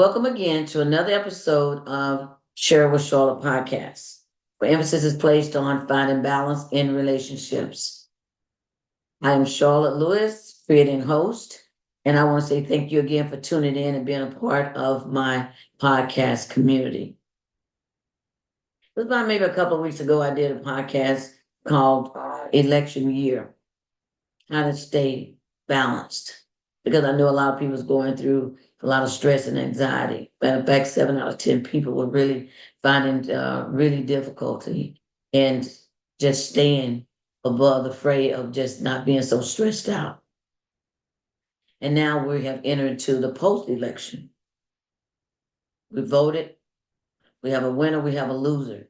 Welcome again to another episode of Share with Charlotte podcast, where emphasis is placed on finding balance in relationships. I am Charlotte Lewis, creating host, and I want to say thank you again for tuning in and being a part of my podcast community. It was about maybe a couple of weeks ago, I did a podcast called Election Year, How to Stay Balanced, because I know a lot of people is going through a lot of stress and anxiety. Matter of fact, 7 out of 10 people were really finding really difficulty and just staying above the fray of just not being so stressed out. And now we have entered into the post-election. We voted. We have a winner. We have a loser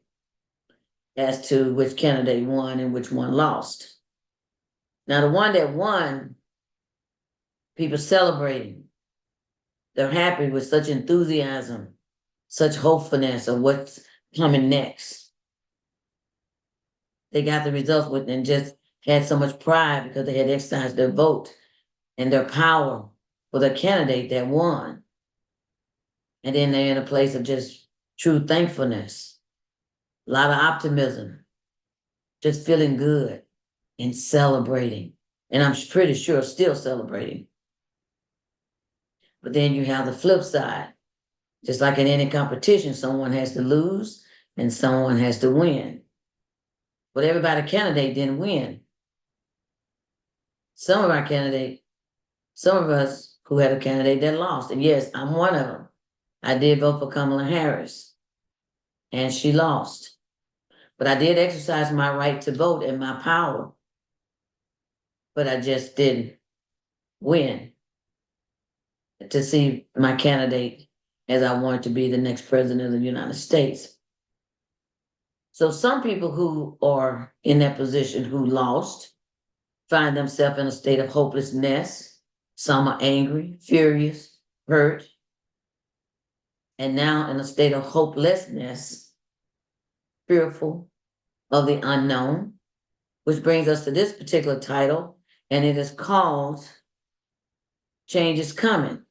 as to which candidate won and which one lost. Now, the one that won, people celebrating. They're happy with such enthusiasm, such hopefulness of what's coming next. They got the results with and just had so much pride because they had exercised their vote and their power for the candidate that won. And then they're in a place of just true thankfulness, a lot of optimism, just feeling good and celebrating. And I'm pretty sure still celebrating. But then you have the flip side. Just like in any competition, someone has to lose and someone has to win. But everybody candidate didn't win. Some of us who had a candidate that lost. And yes, I'm one of them. I did vote for Kamala Harris, and she lost. But I did exercise my right to vote and my power. But I just didn't win to see my candidate as I wanted to be the next president of the United States. So some people who are in that position who lost find themselves in a state of hopelessness. Some are angry, furious, hurt, and now in a state of hopelessness, fearful of the unknown, which brings us to this particular title, and it is called Change is Coming.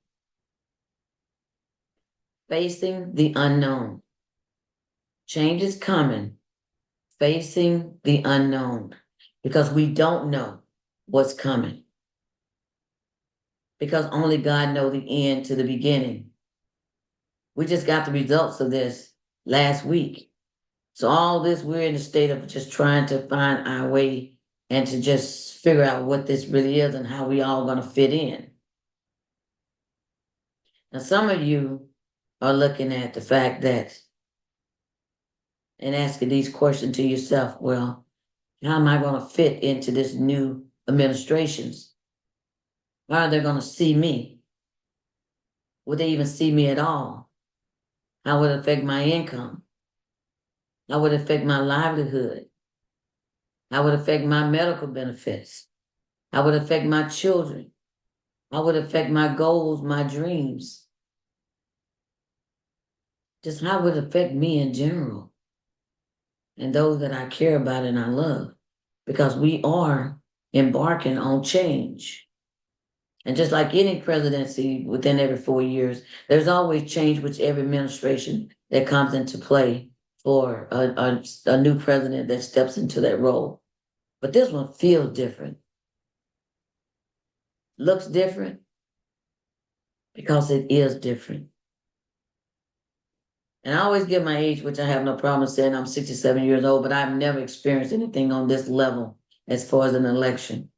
Facing the unknown. Change is coming. Facing the unknown. Because we don't know what's coming. Because only God knows the end to the beginning. We just got the results of this last week. So all this, we're in a state of just trying to find our way and to just figure out what this really is and how we all going to fit in. Now, some of you are looking at the fact that and asking these questions to yourself, well, how am I going to fit into this new administrations? How are they going to see me? Would they even see me at all? How would it affect my income? How would it affect my livelihood? How would it affect my medical benefits? How would it affect my children? How would it affect my goals, my dreams? Just how would it affect me in general and those that I care about and I love? Because we are embarking on change. And just like any presidency within every 4 years, there's always change with every administration that comes into play for a new president that steps into that role. But this one feels different, looks different, because it is different. And I always give my age, which I have no problem saying I'm 67 years old, but I've never experienced anything on this level as far as an election.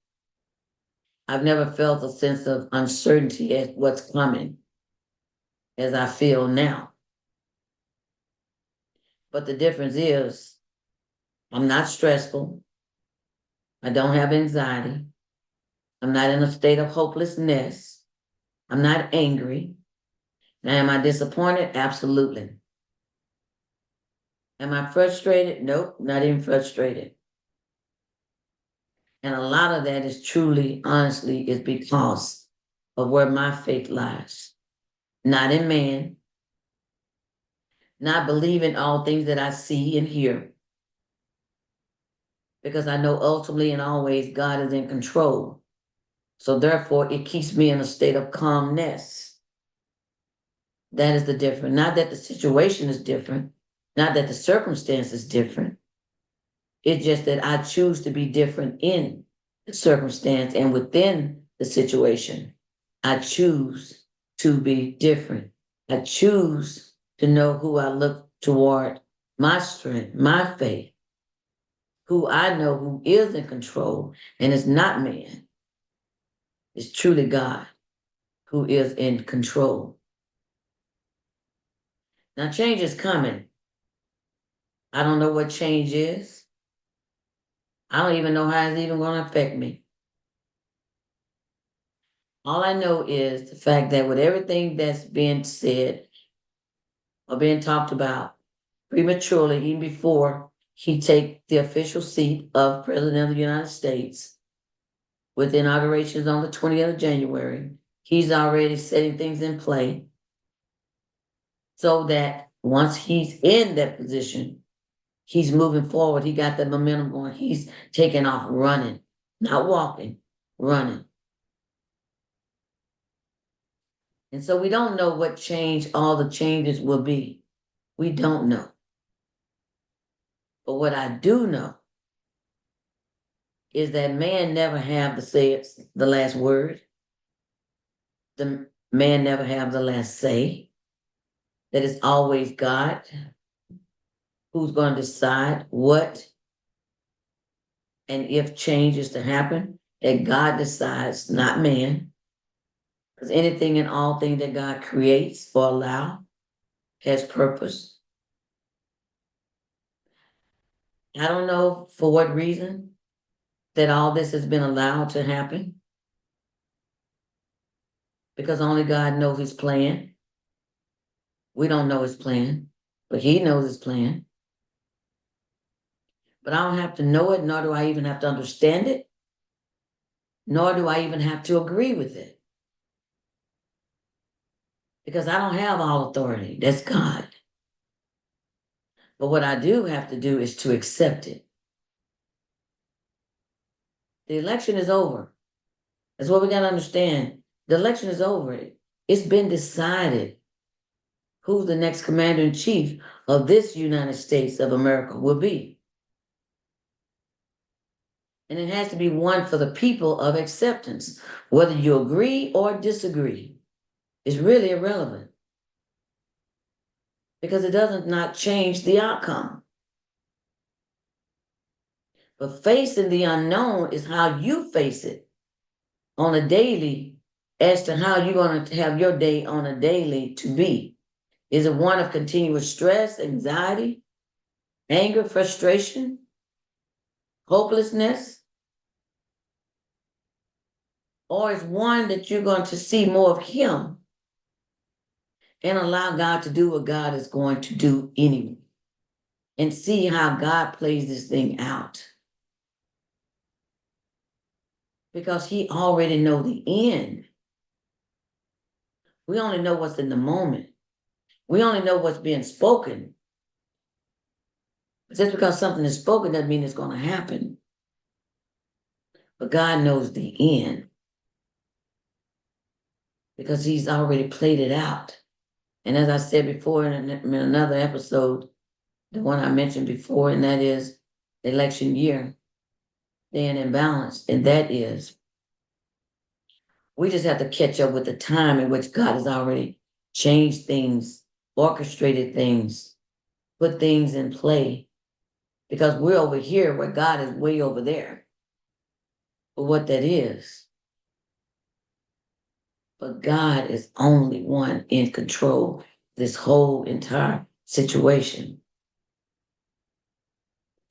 I've never felt a sense of uncertainty at what's coming as I feel now. But the difference is I'm not stressful. I don't have anxiety. I'm not in a state of hopelessness. I'm not angry. Now, am I disappointed? Absolutely. Am I frustrated? Nope, not even frustrated. And a lot of that is truly, honestly, is because of where my faith lies. Not in man. Not believing all things that I see and hear. Because I know ultimately and always God is in control. So therefore, it keeps me in a state of calmness. That is the difference. Not that the situation is different, not that the circumstance is different. It's just that I choose to be different in the circumstance and within the situation. I choose to be different. I choose to know who I look toward, my strength, my faith, who I know who is in control, and it's not man. It's truly God who is in control. Now, change is coming. I don't know what change is. I don't even know how it's even going to affect me. All I know is the fact that with everything that's being said or being talked about prematurely, even before he take the official seat of President of the United States, with inaugurations on the 20th of January, he's already setting things in play so that once he's in that position, he's moving forward. He got the momentum going. He's taking off running, not walking, running. And so we don't know what change all the changes will be. We don't know. But what I do know is that man never have the last word. The man never have the last say. That it's always God who's going to decide what and if change is to happen. That God decides, not man. Because anything and all things that God creates or allow has purpose. I don't know for what reason that all this has been allowed to happen. Because only God knows his plan. We don't know his plan, but he knows his plan. But I don't have to know it, nor do I even have to understand it, nor do I even have to agree with it. Because I don't have all authority. That's God. But what I do have to do is to accept it. The election is over. That's what we got to understand. The election is over. It's been decided who the next commander in chief of this United States of America will be. And it has to be one for the people of acceptance. Whether you agree or disagree is really irrelevant because it doesn't not change the outcome. But facing the unknown is how you face it on a daily as to how you're going to have your day on a daily to be. Is it one of continuous stress, anxiety, anger, frustration, hopelessness? Or is one that you're going to see more of him and allow God to do what God is going to do anyway and see how God plays this thing out? Because he already know the end. We only know what's in the moment. We only know what's being spoken. But just because something is spoken doesn't mean it's going to happen. But God knows the end because he's already played it out. And as I said before in another episode, the one I mentioned before, and that is election year, staying in balance. And that is, we just have to catch up with the time in which God has already changed things, orchestrated things, put things in play. Because we're over here where God is way over there. For what that is. But God is only one in control of this whole entire situation.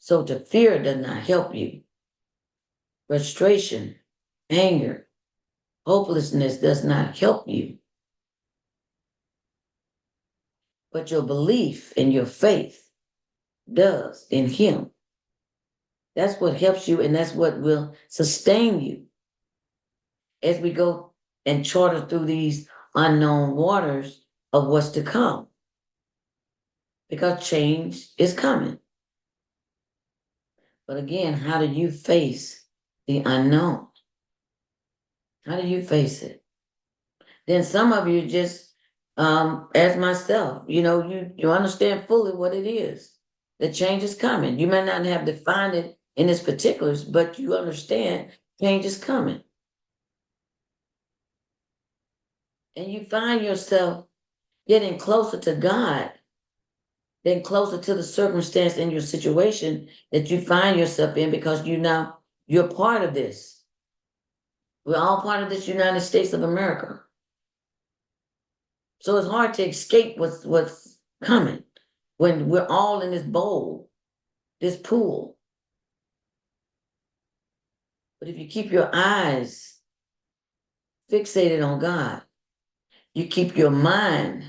So to fear does not help you. Frustration, anger, hopelessness does not help you. But your belief and your faith does in him. That's what helps you and that's what will sustain you as we go and charter through these unknown waters of what's to come. Because change is coming. But again, how do you face the unknown? How do you face it? Then some of you just as myself, you understand fully what it is. The change is coming. You may not have defined it in its particulars, but you understand change is coming. And you find yourself getting closer to God, then closer to the circumstance in your situation that you find yourself in because you're part of this. We're all part of this United States of America. So it's hard to escape what's coming when we're all in this bowl, this pool. But if you keep your eyes fixated on God, you keep your mind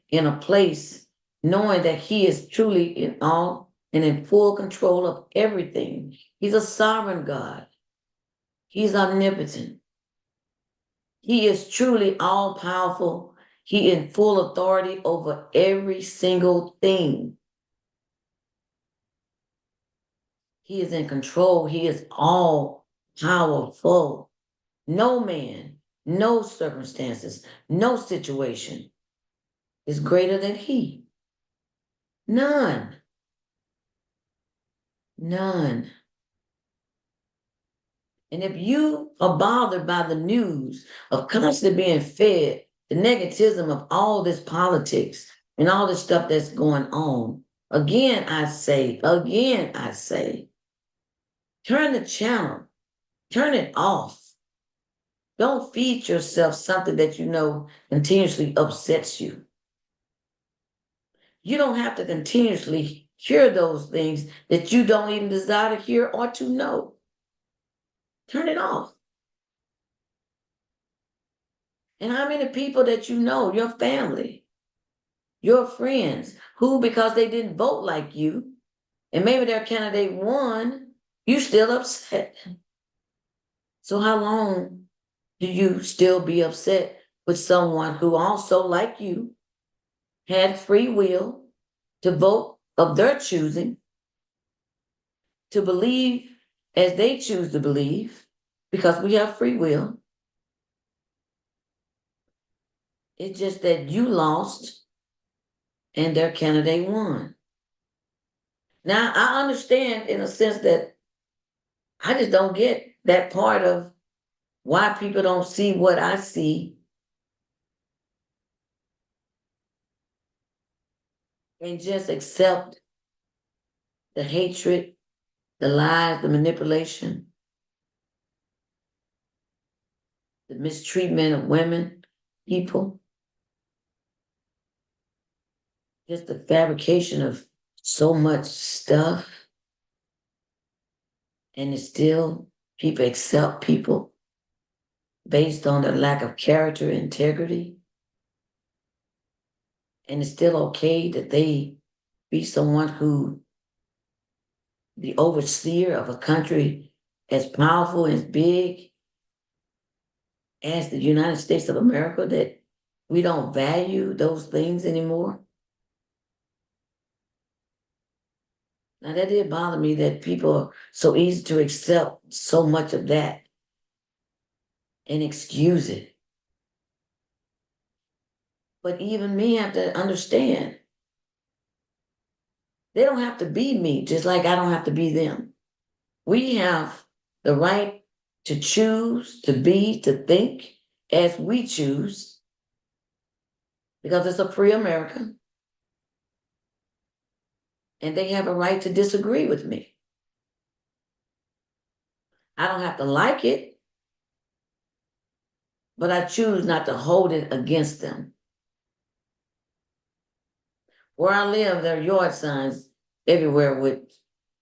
in a place knowing that He is truly in all and in full control of everything. He's a sovereign God. He's omnipotent. He is truly all powerful. He in full authority over every single thing. He is in control. He is all powerful. No man, no circumstances, no situation is greater than He. None. None. And if you are bothered by the news of constantly being fed the negativism of all this politics and all this stuff that's going on, again I say, turn the channel, turn it off. Don't feed yourself something that you know continuously upsets you. You don't have to continuously hear those things that you don't even desire to hear or to know. Turn it off. And how many people that you know, your family, your friends, who, because they didn't vote like you, and maybe their candidate won, you still upset. So how long do you still be upset with someone who also, like you, had free will to vote of their choosing, to believe as they choose to believe, because we have free will? It's just that you lost and their candidate won. Now, I understand in a sense that I just don't get that part of why people don't see what I see and just accept the hatred, the lies, the manipulation, the mistreatment of women, people, just the fabrication of so much stuff. And it's still people accept people based on their lack of character, integrity. And it's still okay that they be someone who, the overseer of a country as powerful and as big as the United States of America, that we don't value those things anymore. Now, that did bother me that people are so easy to accept so much of that and excuse it. But even me have to understand they don't have to be me, just like I don't have to be them. We have the right to choose, to be, to think as we choose, because it's a free America. And they have a right to disagree with me. I don't have to like it, but I choose not to hold it against them. Where I live, there are yard signs everywhere with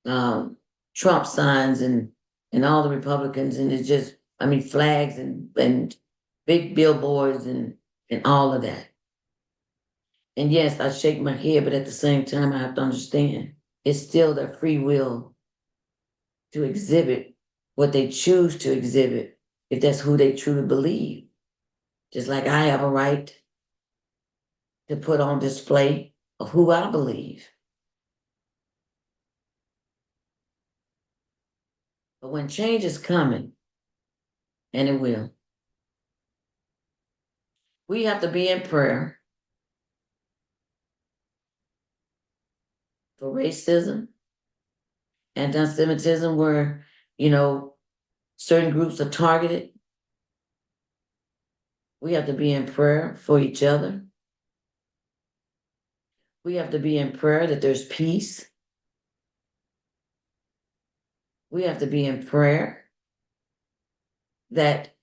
Trump signs and all the Republicans, and it's just, I mean, flags and big billboards and all of that. And yes, I shake my head, but at the same time, I have to understand it's still their free will to exhibit what they choose to exhibit, if that's who they truly believe. Just like I have a right to put on display of who I believe. But when change is coming, and it will, we have to be in prayer. for racism, anti-Semitism, where, certain groups are targeted. We have to be in prayer for each other. We have to be in prayer that there's peace. We have to be in prayer that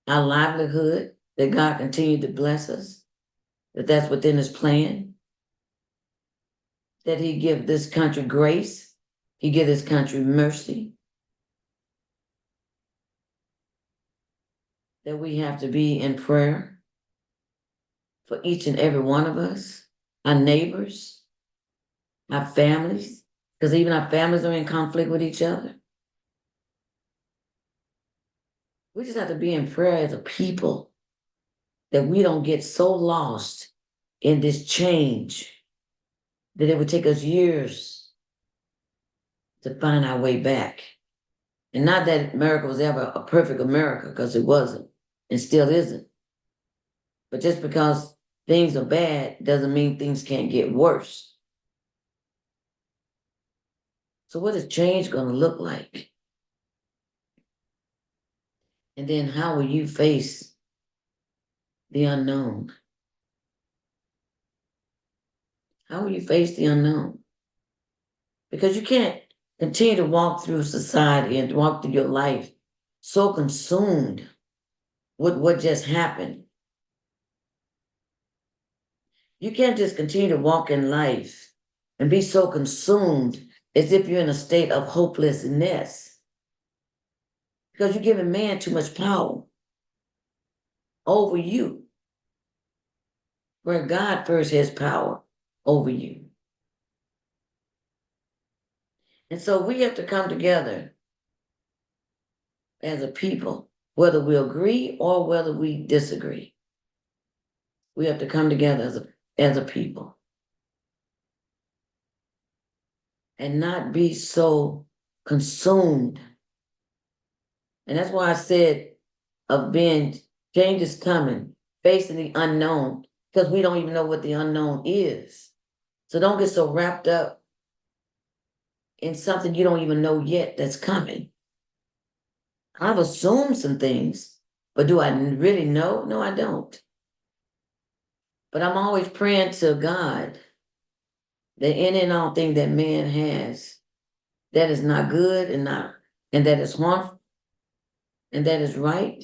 our livelihood, that God continue to bless us, that that's within his plan, that he give this country grace, he give this country mercy, that we have to be in prayer for each and every one of us, our neighbors, our families, because even our families are in conflict with each other. We just have to be in prayer as a people that we don't get so lost in this change that it would take us years to find our way back. And not that America was ever a perfect America, because it wasn't and still isn't. But just because things are bad doesn't mean things can't get worse. So what is change going to look like? And then how will you face the unknown? How will you face the unknown? Because you can't continue to walk through society and walk through your life so consumed with what just happened. You can't just continue to walk in life and be so consumed as if you're in a state of hopelessness, because you're giving man too much power over you, where God first has power over you. And so we have to come together as a people, whether we agree or whether we disagree. We have to come together as a people and not be so consumed. And that's why I said of being, change is coming, facing the unknown, because we don't even know what the unknown is. So don't get so wrapped up in something you don't even know yet that's coming. I've assumed some things, but do I really know? No, I don't. But I'm always praying to God that any and all thing that man has that is not good and that is harmful and that is right,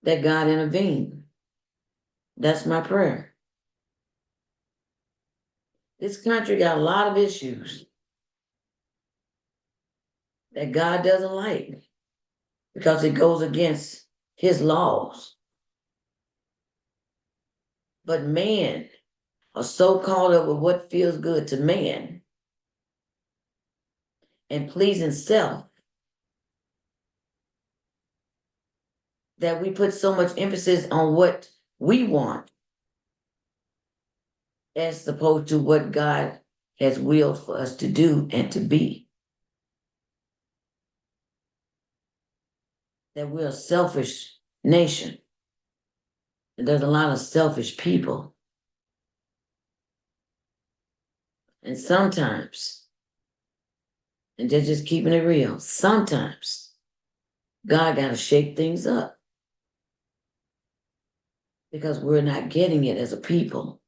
that God intervene. That's my prayer. This country got a lot of issues that God doesn't like because it goes against his laws. But man are so caught up with what feels good to man and pleasing self that we put so much emphasis on what we want as opposed to what God has willed for us to do and to be. That we're a selfish nation. And there's a lot of selfish people. And sometimes, and they're just keeping it real, sometimes God got to shake things up because we're not getting it as a people.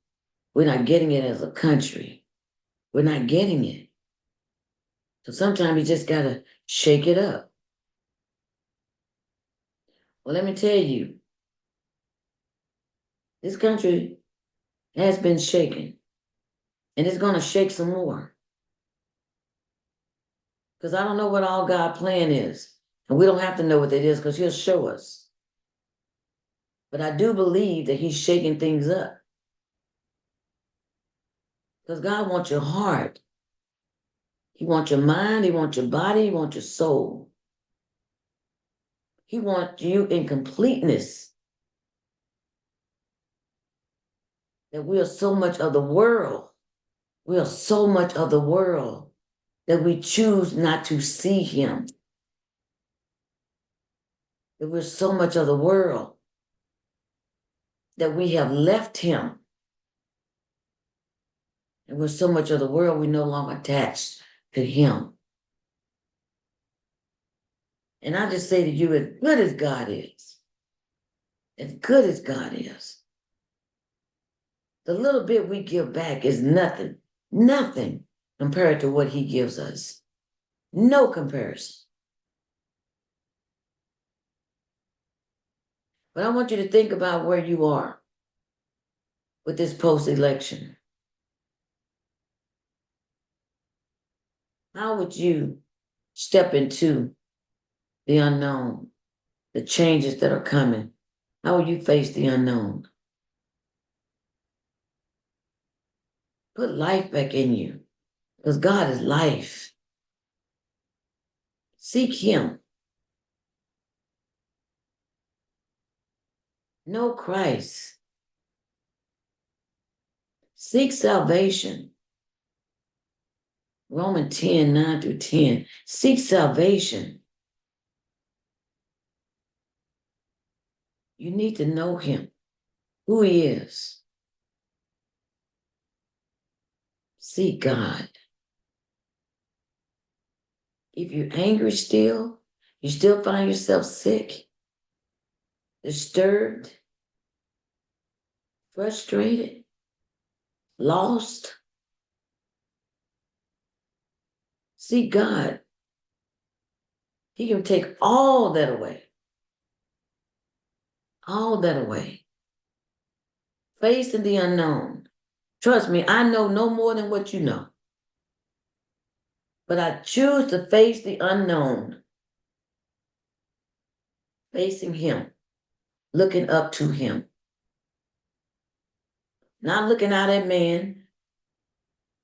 We're not getting it as a country. We're not getting it. So sometimes you just got to shake it up. Well, let me tell you, this country has been shaken, and it's going to shake some more. Because I don't know what all God's plan is. And we don't have to know what it is because he'll show us. But I do believe that he's shaking things up. Because God wants your heart. He wants your mind. He wants your body. He wants your soul. He wants you in completeness. That we are so much of the world. We are so much of the world that we choose not to see him. That we're so much of the world that we have left him. And with so much of the world, we no longer attached to him. And I just say to you, as good as God is, as good as God is, the little bit we give back is nothing, nothing compared to what he gives us. No comparison. But I want you to think about where you are with this post-election. How would you step into the unknown, the changes that are coming? How will you face the unknown? Put life back in you, because God is life. Seek him. Know Christ. Seek salvation. Romans 10, 9 through 10. Seek salvation. You need to know him, who he is. Seek God. If you're angry still, you still find yourself sick, disturbed, frustrated, lost, seek God. He can take all that away. All that away. Facing the unknown. Trust me, I know no more than what you know. But I choose to face the unknown. Facing him. Looking up to him. Not looking out at man,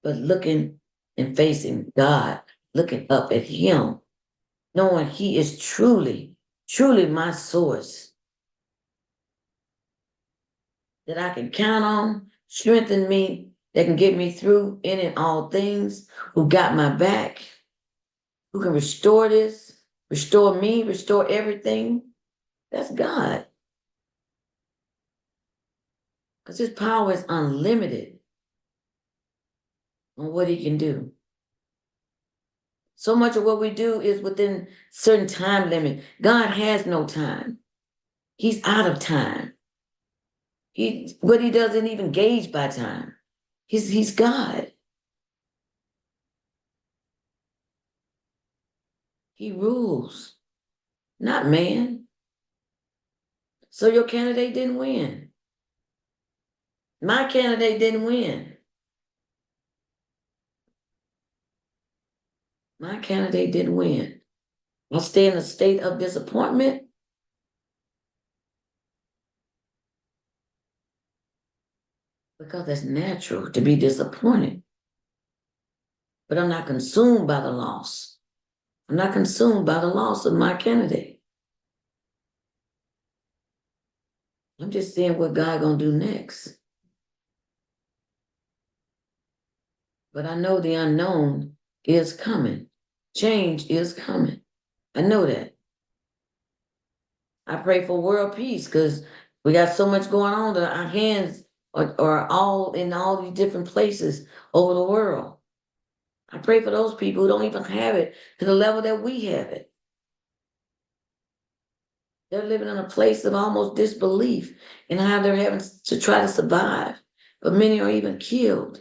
but looking and facing God. Looking up at him. Knowing he is truly, truly my source. That I can count on, strengthen me, that can get me through any and all things, who got my back, who can restore this, restore me, restore everything. That's God. Because his power is unlimited on what he can do. So much of what we do is within certain time limit. God has no time. He's out of time. What he doesn't even gauge by time. He's God. He rules, not man. So your candidate didn't win. My candidate didn't win. My candidate didn't win. I'll stay in a state of disappointment. Because it's natural to be disappointed. But I'm not consumed by the loss. I'm not consumed by the loss of my candidate. I'm just seeing what God gonna do next. But I know the unknown is coming. Change is coming. I know that. I pray for world peace because we got so much going on that our hands are all in all these different places over the world. I pray for those people who don't even have it to the level that we have it. They're living in a place of almost disbelief in how they're having to try to survive. But many are even killed.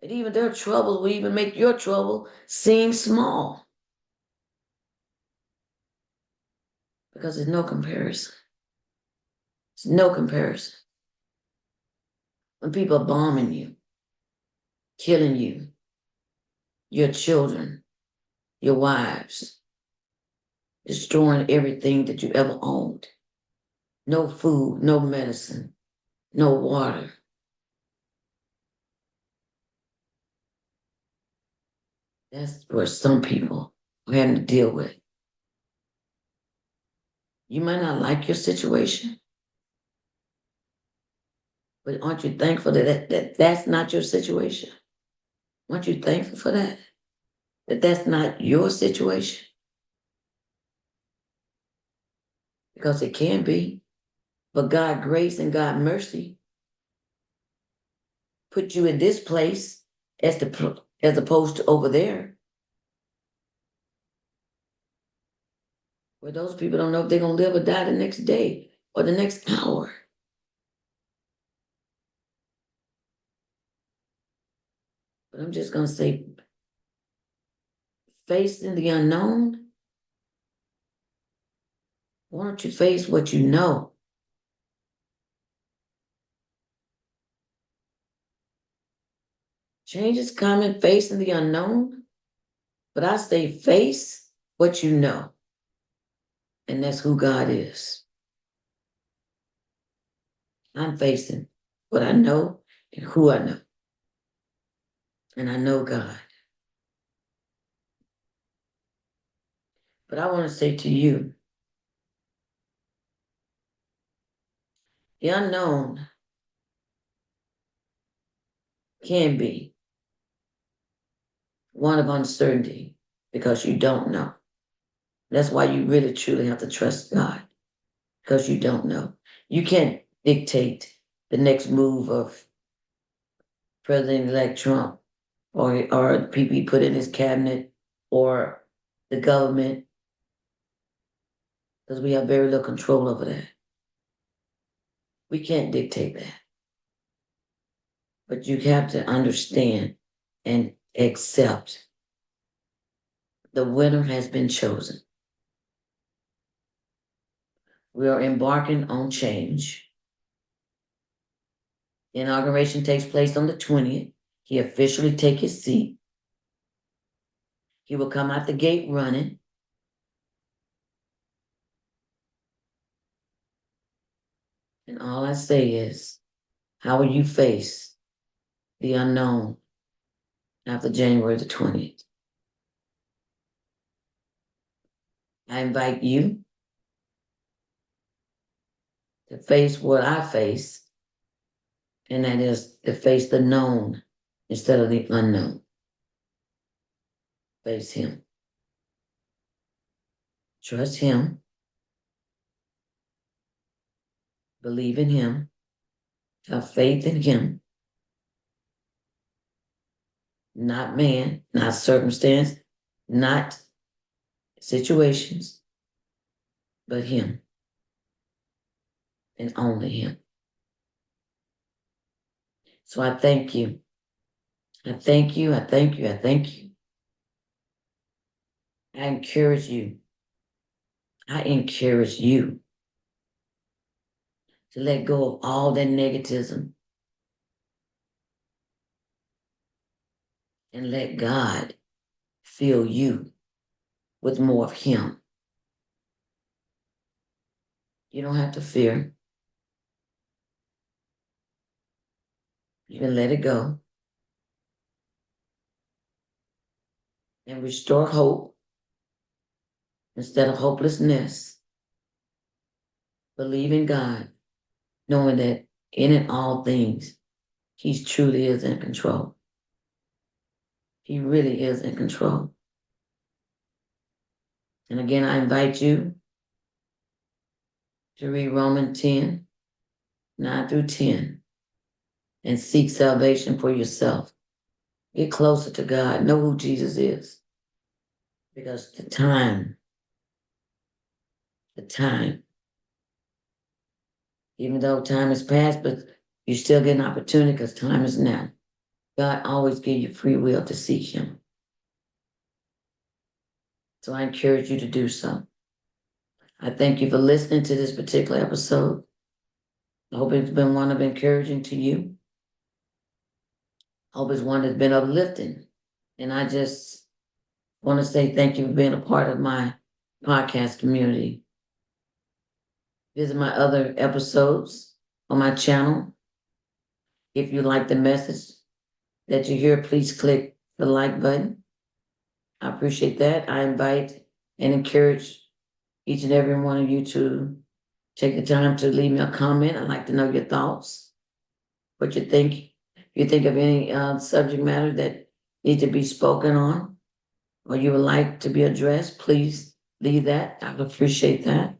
And even their troubles will even make your trouble seem small. Because there's no comparison. There's no comparison. When people are bombing you, killing you, your children, your wives, destroying everything that you ever owned. No food, no medicine, no water. That's what some people are having to deal with. You might not like your situation, but aren't you thankful that that's not your situation? Aren't you thankful for that? That that's not your situation? Because it can be. But God grace and God mercy put you in this place as opposed to over there, where those people don't know if they're gonna live or die the next day or the next hour. But I'm just gonna say, facing the unknown, why don't you face what you know? Change is coming, facing the unknown. But I say face what you know. And that's who God is. I'm facing what I know and who I know. And I know God. But I want to say to you, the unknown can be one of uncertainty because you don't know. That's why you really truly have to trust God, because you don't know. You can't dictate the next move of President-elect Trump or the people he put in his cabinet or the government, because we have very little control over that. We can't dictate that. But you have to understand and accept the winner has been chosen. We are embarking on change. The inauguration takes place on the 20th. He officially take his seat. He will come out the gate running. And all I say is, how will you face the unknown after January the 20th? I invite you to face what I face, and that is to face the known instead of the unknown. Face him. Trust him. Believe in him. Have faith in him. Not man, not circumstance, not situations, but him. And only him. So I thank you. I thank you. I thank you. I thank you. I encourage you. I encourage you to let go of all that negativism and let God fill you with more of him. You don't have to fear. You can let it go and restore hope instead of hopelessness. Believe in God, knowing that in and all things, he truly is in control. He really is in control. And again, I invite you to read Romans 10, 9 through 10, and seek salvation for yourself. Get closer to God. Know who Jesus is. Because the time, even though time has passed, but you still get an opportunity because time is now. God always gives you free will to seek him. So I encourage you to do so. I thank you for listening to this particular episode. I hope it's been one of encouraging to you. I hope it's one that's been uplifting. And I just want to say thank you for being a part of my podcast community. Visit my other episodes on my channel. If you like the message that you hear, please click the like button. I appreciate that. I invite and encourage each and every one of you to take the time to leave me a comment. I'd like to know your thoughts, what you think. If you think of any subject matter that needs to be spoken on or you would like to be addressed, please leave that. I would appreciate that.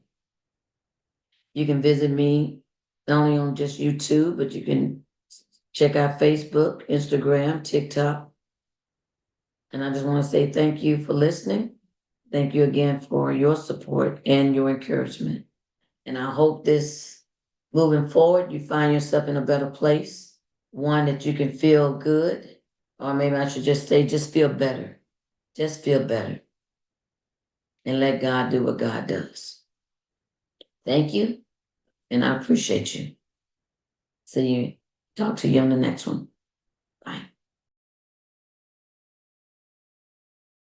You can visit me not only on just YouTube, but you can Check out Facebook, Instagram, TikTok. And I just want to say thank you for listening. Thank you again for your support and your encouragement. And I hope this moving forward, you find yourself in a better place, one that you can feel good, or maybe I should just say, just feel better. Just feel better. And let God do what God does. Thank you. And I appreciate you. See you. Talk to you on the next one.